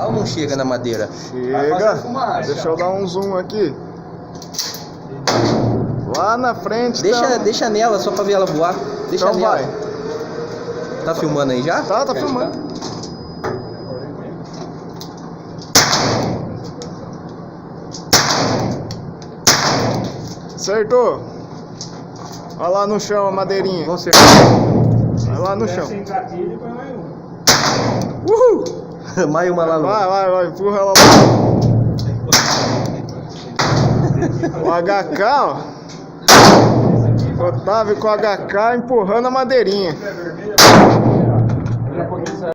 lá ou não chega na madeira? Chega. Deixa eu dar um zoom aqui. Lá na frente. Deixa nela, só pra ver ela voar. Deixa Então nela. vai. Tá filmando aí já? Tá filmando. Acertou. Olha lá no chão a madeirinha. Vamos ser. Vai lá no chão. Sem gatilho, põe mais um. Uhul! Mais uma lá no. Vai, empurra ela lá. O HK, ó. Otávio com o HK empurrando a madeirinha. É vermelho.